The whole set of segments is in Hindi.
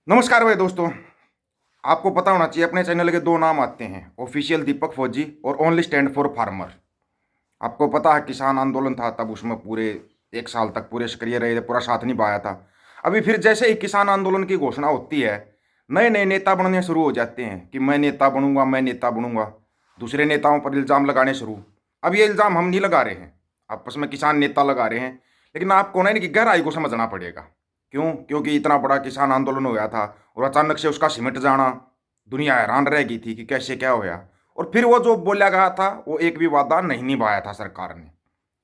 नमस्कार भाई दोस्तों। आपको पता होना चाहिए अपने चैनल के दो नाम आते हैं, ऑफिशियल दीपक फौजी और ओनली स्टैंड फॉर फार्मर। आपको पता है किसान आंदोलन था, तब उसमें पूरे 1 साल तक पूरे सक्रिय रहे थे, पूरा साथ निभाया था। अभी फिर जैसे ही किसान आंदोलन की घोषणा होती है, नए नए नेता बनने शुरू हो जाते हैं कि मैं नेता बनूंगा, मैं नेता बनूंगा। दूसरे नेताओं पर इल्ज़ाम लगाने शुरू। अब ये इल्ज़ाम हम नहीं लगा रहे हैं, आपस में किसान नेता लगा रहे हैं। लेकिन आपको ना इनकी गहराई को समझना पड़ेगा। क्यों? क्योंकि इतना बड़ा किसान आंदोलन हो गया था और अचानक से उसका सिमट जाना, दुनिया हैरान रह गई थी कि कैसे क्या होया। और फिर वो जो बोला गया था वो एक भी वादा नहीं निभाया था सरकार ने,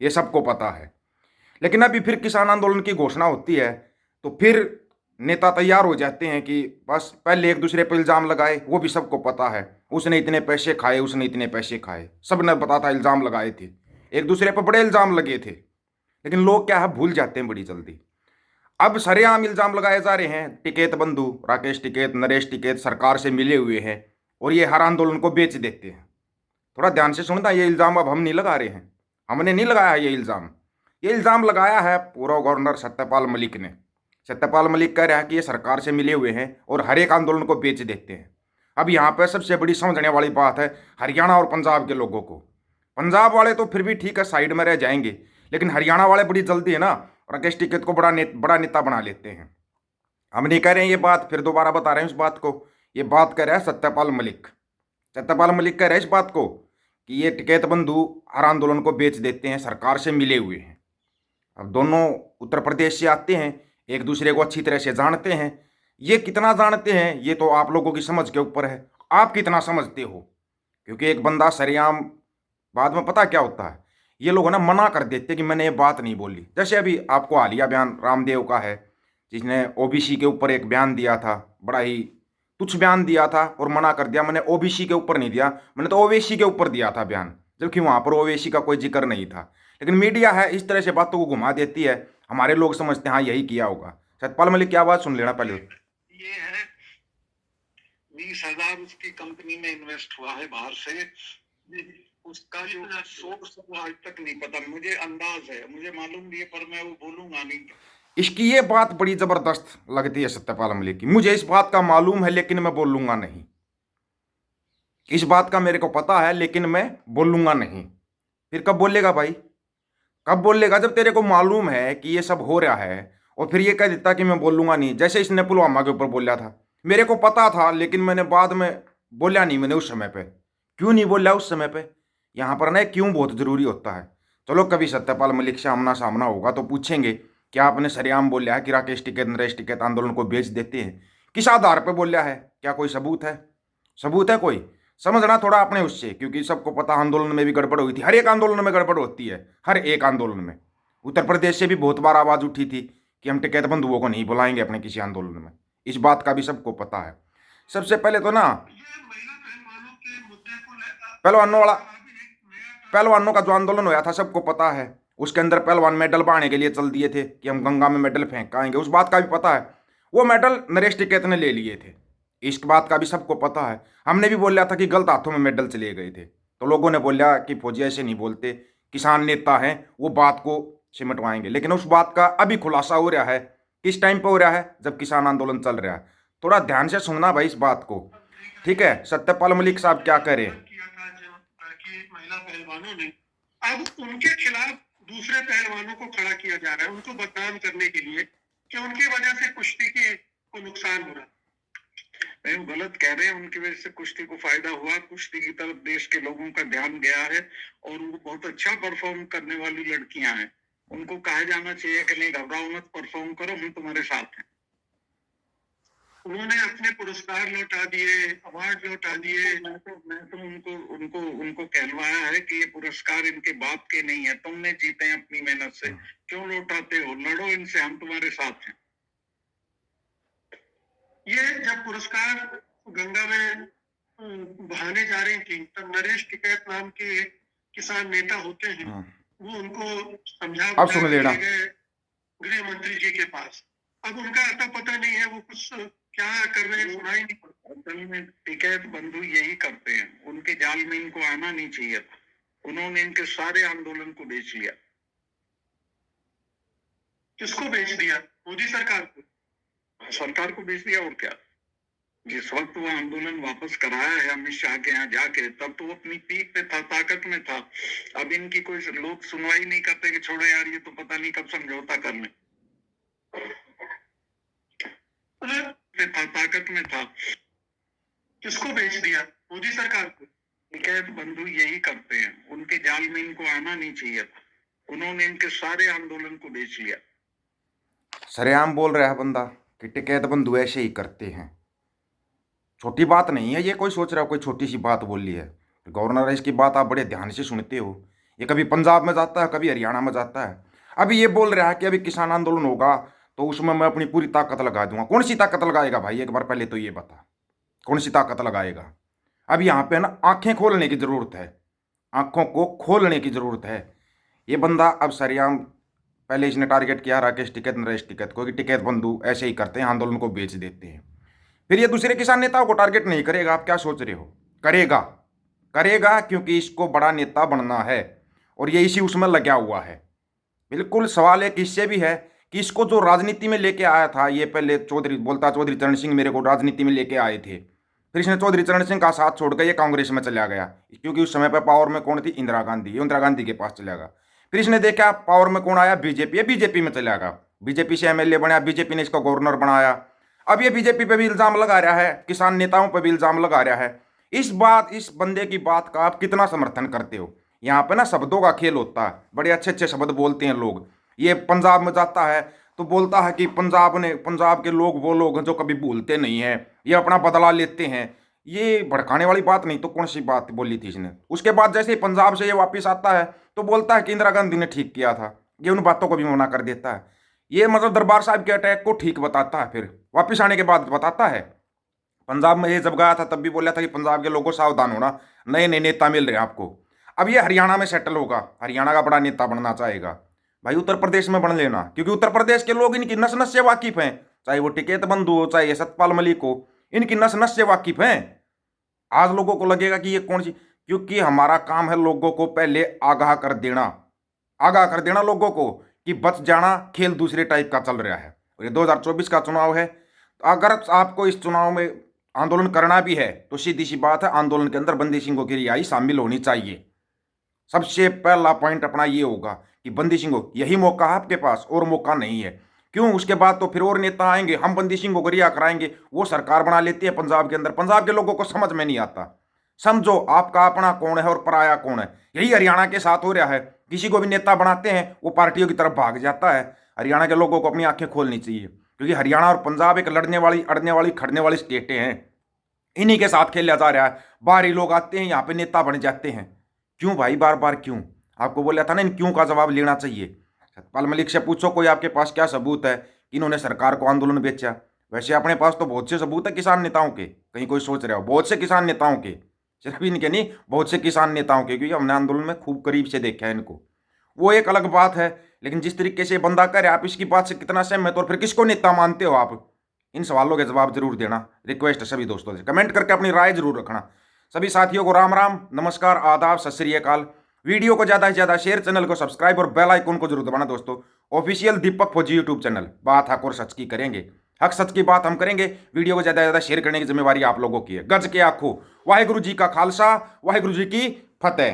ये सबको पता है। लेकिन अभी फिर किसान आंदोलन की घोषणा होती है तो फिर नेता तैयार हो जाते हैं कि बस पहले एक दूसरे पर इल्ज़ाम लगाए, वो भी सबको पता है। उसने इतने पैसे खाए, उसने इतने पैसे खाए, सब ने पता था, इल्ज़ाम लगाए थे। एक दूसरे पर बड़े इल्ज़ाम लगे थे। लेकिन लोग क्या है, भूल जाते हैं बड़ी जल्दी। अब सरेआम इल्ज़ाम लगाए जा रहे हैं, टिकैत बंधु राकेश टिकैत, नरेश टिकैत सरकार से मिले हुए हैं और ये हर आंदोलन को बेच देते हैं। थोड़ा ध्यान से सुनना, ये इल्ज़ाम अब हम नहीं लगा रहे हैं, हमने नहीं लगाया ये इल्ज़ाम। ये इल्ज़ाम लगाया है पूर्व गवर्नर सत्यपाल मलिक ने। सत्यपाल मलिक कह रहा है कि ये सरकार से मिले हुए हैं और हर एक आंदोलन को बेच देते हैं। अब यहाँ पर सबसे बड़ी समझने वाली बात है हरियाणा और पंजाब के लोगों को। पंजाब वाले तो फिर भी ठीक है, साइड में रह जाएंगे। लेकिन हरियाणा वाले बड़ी जल्दी है ना, राकेश टिकैत को बड़ा नेता बना लेते हैं। हम नहीं कह रहे हैं ये बात, फिर दोबारा बता रहे हैं उस बात को। ये बात कह रहा है सत्यपाल मलिक। सत्यपाल मलिक कह रहे हैं इस बात को कि ये टिकैत बंधु हर आंदोलन को बेच देते हैं, सरकार से मिले हुए हैं। अब दोनों उत्तर प्रदेश से आते हैं, एक दूसरे को अच्छी तरह से जानते हैं। ये कितना जानते हैं ये तो आप लोगों की समझ के ऊपर है, आप कितना समझते हो। क्योंकि एक बंदा सरेआम, बाद में पता क्या होता है, ये लोग ना मना कर देते कि मैंने ये बात नहीं बोली। जैसे अभी आपको हालिया बयान रामदेव का है, जिसने ओबीसी के ऊपर एक बयान दिया था, बड़ा ही तुच्छ बयान दिया था और मना कर दिया, मैंने ओबीसी के ऊपर नहीं दिया, मैंने तो ओवैसी के ऊपर दिया था बयान, जबकि वहां पर ओवैसी का कोई जिक्र नहीं था। लेकिन मीडिया है इस तरह से बातों को घुमा देती है, हमारे लोग समझते हैं हाँ यही किया होगा। सतपाल मलिक की आवाज सुन लेना पहले। ये है 20,000 उसकी कंपनी में इन्वेस्ट हुआ है बाहर से। उसका जो सोर्स वो आज तक नहीं पता, मुझे अंदाज है, मुझे मालूम भी है, पर मैं वो बोलूंगा नहीं। इसकी ये बात बड़ी जबरदस्त लगती है सत्यपाल मलिक की, मुझे इस बात का मालूम है लेकिन मैं बोलूंगा नहीं। इस बात का मेरे को पता है लेकिन मैं बोलूंगा नहीं। फिर कब बोलेगा भाई? कब बोलेगा? जब तेरे को मालूम है कि ये सब हो रहा है और फिर ये कह देता कि मैं बोलूंगा नहीं। जैसे इसने पुलवामा के ऊपर बोला था, मेरे को पता था लेकिन मैंने बाद में बोला नहीं, मैंने उस समय पे क्यों नहीं बोला उस समय पे? यहाँ पर ना क्यों बहुत जरूरी होता है। चलो कभी सत्यपाल मलिक से आमना सामना होगा तो पूछेंगे क्या आपने सरेआम बोला है कि राकेश टिकैत नरेश टिकैत आंदोलन को बेच देते हैं? किस आधार पर बोला है? क्या कोई सबूत है? सबूत है कोई? समझना थोड़ा अपने उससे, क्योंकि सबको पता आंदोलन में भी गड़बड़ हुई थी, हर एक आंदोलन में गड़बड़ होती है, हर एक आंदोलन में। उत्तर प्रदेश से भी बहुत बार आवाज उठी थी कि हम टिकैत बंधुओं को नहीं बुलाएंगे अपने किसी आंदोलन में। इस बात का भी सबको पता है। सबसे पहले तो ना पहलवानों वाला, पहलवानों का जो आंदोलन हुआ था सबको पता है। उसके अंदर पहलवान मेडल पाने के लिए चल दिए थे कि हम गंगा में मेडल फेंक आएंगे, उस बात का भी पता है। वो मेडल नरेश टिकैत ने ले लिए थे, इस बात का भी सबको पता है। हमने भी बोला था कि गलत हाथों में मेडल चले गए थे, तो लोगों ने बोला कि फौजी ऐसे नहीं बोलते, किसान नेता हैं, वो बात को सिमटवाएंगे। लेकिन उस बात का अभी खुलासा हो रहा है, किस टाइम पे हो रहा है? जब किसान आंदोलन चल रहा है। थोड़ा ध्यान से सुनना भाई इस बात को, ठीक है? सत्यपाल मलिक साहब क्या कह रहे हैं। महिला पहलवानों ने अब उनके खिलाफ दूसरे पहलवानों को खड़ा किया जा रहा है, उनको बदनाम करने के लिए कि उनकी वजह से कुश्ती के को नुकसान हो रहा है। नहीं, वो गलत कह रहे हैं, उनकी वजह से कुश्ती को फायदा हुआ, कुश्ती की तरफ देश के लोगों का ध्यान गया है और वो बहुत अच्छा परफॉर्म करने वाली लड़कियां हैं। उनको कहा जाना चाहिए कि नहीं घबराओ मत, परफॉर्म करो, हम तुम्हारे साथ हैं। उन्होंने अपने पुरस्कार लौटा दिए, अवार्ड लौटा दिए। मैं तो उनको उनको उनको कहलवाया है कि ये पुरस्कार इनके बाप के नहीं है, तुमने जीते हैं अपनी मेहनत से, क्यों लौटाते हो? लड़ो इनसे, हम तुम्हारे साथ हैं। ये जब पुरस्कार गंगा में बहाने जा रही थी तब नरेश टिकैत नाम के एक किसान नेता होते हैं, वो उनको समझा अब बुझा सुन के लेना। ले गए गृह मंत्री जी के पास। अब उनका अता पता नहीं है, वो कुछ क्या कर रहे हैं सुनाई नहीं पड़ता। असल में टिकैत बंधु यही करते हैं, उनके जाल में इनको आना नहीं चाहिए था। उन्होंने इनके सारे आंदोलन को बेच लिया। किसको बेच दिया? मोदी सरकार को। सरकार को बेच दिया और क्या। जिस वक्त वो आंदोलन वापस कराया है अमित शाह के यहाँ जाके, तब तो वो अपनी पीक पे था, ताकत में था। अब इनकी कोई लोग सुनवाई नहीं करते कि छोड़ो यार, ये तो पता नहीं कब समझौता कर लें। था, ताकत में था। किसको बेच दिया? मोदी सरकार को। टिकैत बंधु यही करते हैं, उनके जाल में इनको आना नहीं चाहिए था। उन्होंने इनके सारे आंदोलन को बेच लिया। सरेआम बोल रहा है बंदा कि टिकैत बंधु ऐसे ही करते हैं। छोटी बात नहीं है ये, कोई सोच रहा हो कोई छोटी सी बात बोली है। गवर्नर इसकी बात आप बड़े ध्यान से सुनते हो। ये कभी पंजाब में जाता है, कभी हरियाणा में जाता है। अभी ये बोल रहा है कि अभी किसान आंदोलन होगा तो उसमें मैं अपनी पूरी ताकत लगा दूंगा। कौन सी ताकत लगाएगा भाई, एक बार पहले तो ये बता, कौन सी ताकत लगाएगा? अब यहाँ पे ना आंखें खोलने की ज़रूरत है, आंखों को खोलने की ज़रूरत है। ये बंदा अब सरेआम, पहले इसने टारगेट किया राकेश टिकैत नरेश टिकैत को कि टिकैत बंधु ऐसे ही करते हैं, आंदोलन को बेच देते हैं। फिर ये दूसरे किसान नेताओं को टारगेट नहीं करेगा। आप क्या सोच रहे हो? करेगा, करेगा, क्योंकि इसको बड़ा नेता बनना है और ये इसी उसमें लगा हुआ है। बिल्कुल सवाल एक इससे भी है कि इसको जो राजनीति में लेके आया था, ये पहले चौधरी बोलता, चौधरी चरण सिंह मेरे को राजनीति में लेके आए थे। फिर इसने चौधरी चरण सिंह का साथ छोड़कर ये कांग्रेस में चला गया, क्योंकि उस समय पर पावर में कौन थी? इंदिरा गांधी। ये इंदिरा गांधी के पास चला गया। फिर इसने देखा पावर में कौन आया? बीजेपी। बीजेपी में चला गया, बीजेपी से एमएलए बना, बीजेपी ने इसको गवर्नर बनाया। अब ये बीजेपी पे भी इल्जाम लगा रहा है, किसान नेताओं पे भी इल्जाम लगा रहा है। इस बंदे की बात का आप कितना समर्थन करते हो? यहाँ पे ना शब्दों का खेल होता है, बड़े अच्छे अच्छे शब्द बोलते हैं लोग। ये पंजाब में जाता है तो बोलता है कि पंजाब के लोग वो लोग हैं जो कभी भूलते नहीं हैं, ये अपना बदला लेते हैं। ये भड़काने वाली बात नहीं तो कौन सी बात बोली थी इसने? उसके बाद जैसे ही पंजाब से ये वापस आता है तो बोलता है कि इंदिरा गांधी ने ठीक किया था। ये उन बातों को भी मना कर देता है। ये मतलब दरबार साहब के अटैक को ठीक बताता है, फिर वापस आने के बाद बताता है। पंजाब में ये जब गया था तब भी बोला था कि पंजाब के लोगों सावधान होना, नए नए नेता मिल रहे हैं आपको। अब ये हरियाणा में सेटल होगा, हरियाणा का बड़ा नेता बनना चाहेगा। भाई उत्तर प्रदेश में बन लेना, क्योंकि उत्तर प्रदेश के लोग इनकी नस नस से वाकिफ हैं, चाहे वो टिकैत बंधु हो चाहे सतपाल मलिक हो, इनकी नस नस से वाकिफ हैं। आज लोगों को लगेगा कि ये कौन सी, क्योंकि हमारा काम है लोगों को पहले आगाह कर देना लोगों को कि बच जाना, खेल दूसरे टाइप का चल रहा है। और ये 2024 का चुनाव है, तो अगर आपको इस चुनाव में आंदोलन करना भी है तो सीधी सी बात है, आंदोलन के अंदर बंदी सिंहों की रिहाई शामिल होनी चाहिए। सबसे पहला पॉइंट अपना ये होगा कि बंदी सिंह, यही मौका है आपके पास, और मौका नहीं है। क्यों? उसके बाद तो फिर और नेता आएंगे, हम बंदी सिंह को रिहा कराएंगे, वो सरकार बना लेती है पंजाब के अंदर। पंजाब के लोगों को समझ में नहीं आता। समझो आपका अपना कौन है और पराया कौन है। यही हरियाणा के साथ हो रहा है, किसी को भी नेता बनाते हैं वो पार्टियों की तरफ भाग जाता है। हरियाणा के लोगों को अपनी आंखें खोलनी चाहिए, क्योंकि हरियाणा और पंजाब एक लड़ने वाली, अड़ने वाली, खड़ने वाली स्टेटें हैं। इन्हीं के साथ खेला जा रहा है। बाहरी लोग आते हैं यहाँ पे नेता बन जाते हैं। क्यों भाई, बार बार क्यों? आपको बोला था ना, इन क्यों का जवाब लेना चाहिए। सतपाल मलिक से पूछो कोई आपके पास क्या सबूत है कि इन्होंने सरकार को आंदोलन बेचा। वैसे अपने पास तो बहुत से सबूत है किसान नेताओं के, कहीं कोई सोच रहा हो, बहुत से किसान नेताओं के, सिर्फ इनके नहीं, बहुत से किसान नेताओं के, क्योंकि हमने आंदोलन में खूब करीब से देखा है इनको। वो एक अलग बात है, लेकिन जिस तरीके से बंदा करे, आप इसकी बात से कितना सहमत और फिर किसको नेता मानते हो आप? इन सवालों के जवाब जरूर देना। रिक्वेस्ट है सभी दोस्तों से, कमेंट करके अपनी राय जरूर रखना। सभी साथियों को राम राम, नमस्कार, आदाब, सत श्री अकाल। वीडियो को ज़्यादा से ज़्यादा शेयर, चैनल को सब्सक्राइब और बेल आइकन को जरूर दबाना दोस्तों। ऑफिशियल दीपक फौजी यूट्यूब चैनल, बात हक और सच की करेंगे, हक सच की बात हम करेंगे। वीडियो को ज़्यादा से ज़्यादा शेयर करने की जिम्मेवारी आप लोगों की है। गज के आखो, वाहिगुरु जी का खालसा, वाहिगुरु जी की फतेह।